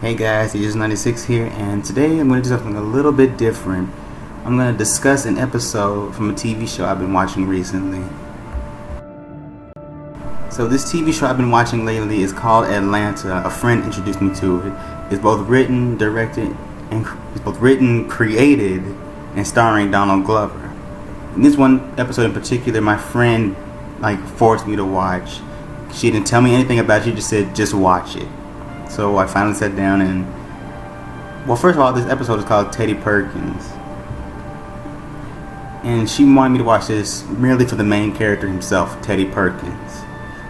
Hey guys, it's 96 here, and today I'm going to do something a little bit different. I'm going to discuss an episode from a TV show I've been watching recently. So this TV show I've been watching lately is called Atlanta. A friend introduced me to it. It's both written, created, and starring Donald Glover. In this one episode in particular, my friend forced me to watch. She didn't tell me anything about it. She just said, just watch it. So I finally sat down and, first of all, this episode is called Teddy Perkins. And she wanted me to watch this merely for the main character himself, Teddy Perkins,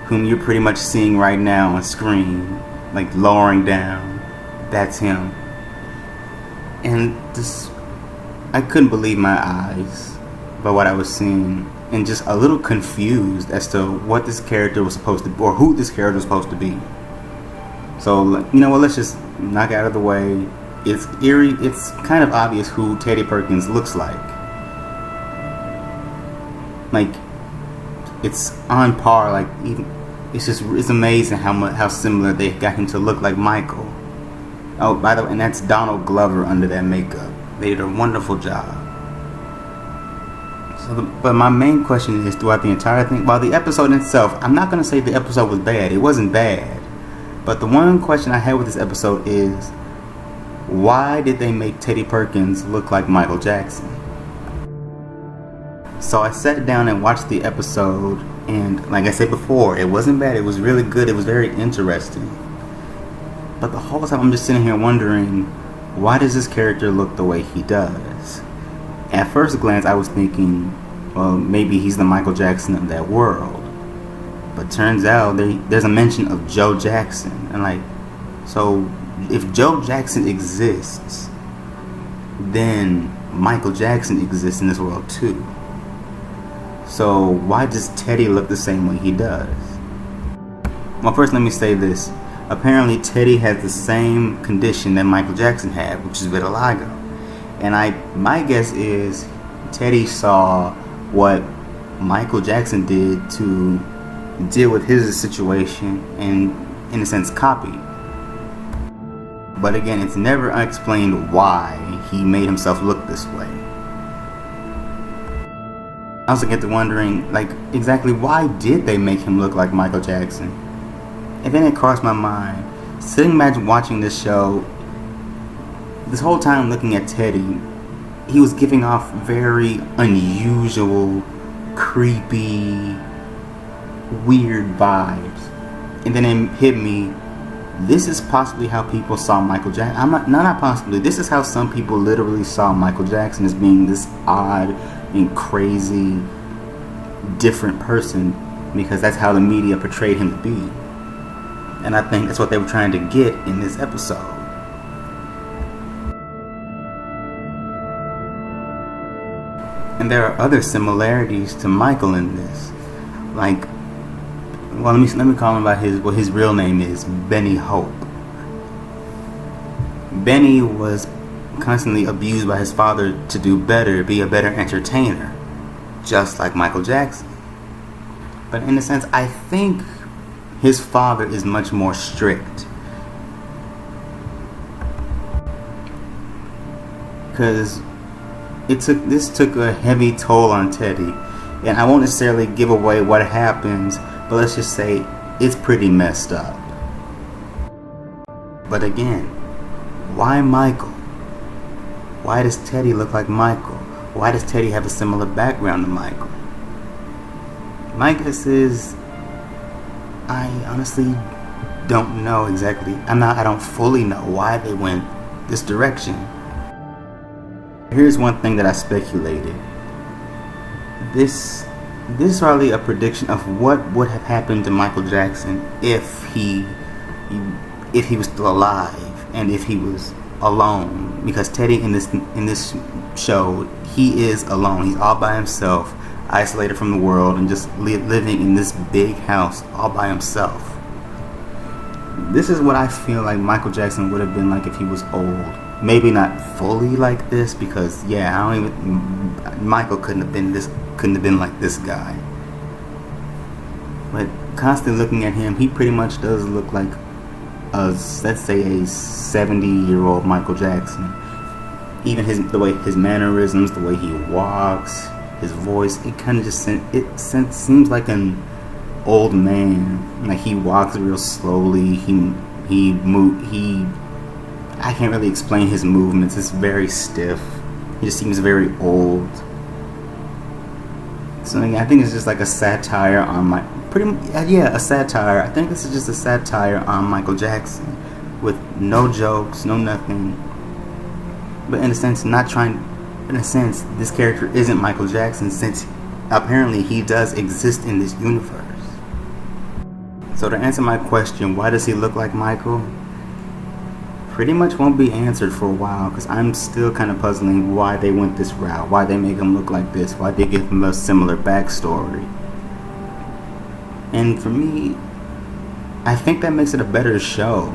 whom you're pretty much seeing right now on screen, lowering down. That's him. And I couldn't believe my eyes by what I was seeing, and just a little confused as to what this character was supposed to be, or who this character was supposed to be. So, you know what, let's just knock it out of the way. It's kind of obvious who Teddy Perkins looks like. It's on par, it's amazing how similar they got him to look like Michael. Oh, by the way, and that's Donald Glover under that makeup. They did a wonderful job. But my main question is, throughout the entire thing, the episode itself, I'm not going to say the episode was bad. It wasn't bad. But the one question I had with this episode is, why did they make Teddy Perkins look like Michael Jackson? So I sat down and watched the episode, and like I said before, it wasn't bad. It was really good. It was very interesting. But the whole time I'm just sitting here wondering, why does this character look the way he does? At first glance, I was thinking, well, maybe he's the Michael Jackson of that world. But turns out there's a mention of Joe Jackson. And so if Joe Jackson exists, then Michael Jackson exists in this world too. So why does Teddy look the same way he does? Well, first let me say this. Apparently Teddy has the same condition that Michael Jackson had, which is vitiligo. And my guess is Teddy saw what Michael Jackson did to deal with his situation and, in a sense, copied. But again, it's never explained why he made himself look this way. I also get to wondering, exactly why did they make him look like Michael Jackson? And then it crossed my mind, sitting back watching this show, this whole time looking at Teddy, he was giving off very unusual, creepy, weird vibes. And then it hit me, this is possibly how people saw Michael Jackson. Not possibly, this is how some people literally saw Michael Jackson, as being this odd and crazy, different person, because that's how the media portrayed him to be. And I think that's what they were trying to get in this episode. And there are other similarities to Michael in this. Let me call him by his real name is Benny Hope. Benny was constantly abused by his father to do better, be a better entertainer, just like Michael Jackson. But in a sense, I think his father is much more strict, because this took a heavy toll on Teddy. And I won't necessarily give away what happens, but let's just say it's pretty messed up. But again, why Michael? Why does Teddy look like Michael? Why does Teddy have a similar background to Michael? My guess is, I honestly don't know exactly. I don't fully know why they went this direction. Here's one thing that I speculated. This is probably a prediction of what would have happened to Michael Jackson if he was still alive and if he was alone. Because Teddy in this show, he is alone. He's all by himself, isolated from the world, and just living in this big house all by himself. This is what I feel like Michael Jackson would have been like if he was old. Maybe not fully like this, because Michael couldn't have been like this guy. But constantly looking at him, he pretty much does look like let's say a 70-year-old Michael Jackson. Even the way his mannerisms, the way he walks, his voice, it kind of just seems like an old man. Like he walks real slowly. I can't really explain his movements. It's very stiff. He just seems very old. So I think it's just like a satire on a satire. I think this is just a satire on Michael Jackson, with no jokes, no nothing. But in a sense, this character isn't Michael Jackson, since apparently he does exist in this universe. So to answer my question, why does he look like Michael? Pretty much won't be answered for a while, because I'm still kind of puzzling why they went this route, why they make him look like this, why they give him a similar backstory. And for me, I think that makes it a better show.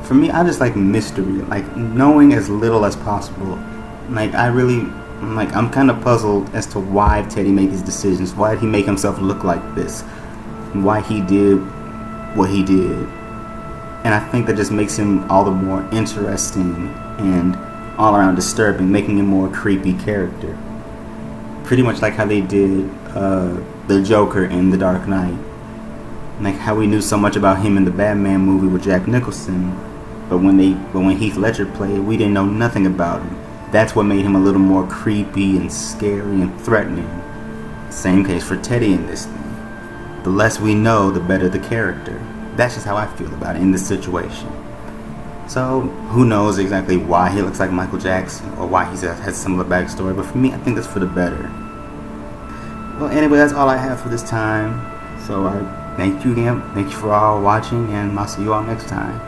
For me, I just like mystery, like knowing as little as possible. Like I'm kind of puzzled as to why Teddy made these decisions. Why did he make himself look like this? Why he did what he did? And I think that just makes him all the more interesting and all around disturbing, making him a more creepy character. Pretty much like how they did the Joker in The Dark Knight. Like how we knew so much about him in the Batman movie with Jack Nicholson, but when Heath Ledger played, we didn't know nothing about him. That's what made him a little more creepy and scary and threatening. Same case for Teddy in this thing. The less we know, the better the character. That's just how I feel about it in this situation. So, who knows exactly why he looks like Michael Jackson or why he has a similar backstory, but for me, I think that's for the better. Well, anyway, that's all I have for this time. So, thank you again. Thank you for all watching, and I'll see you all next time.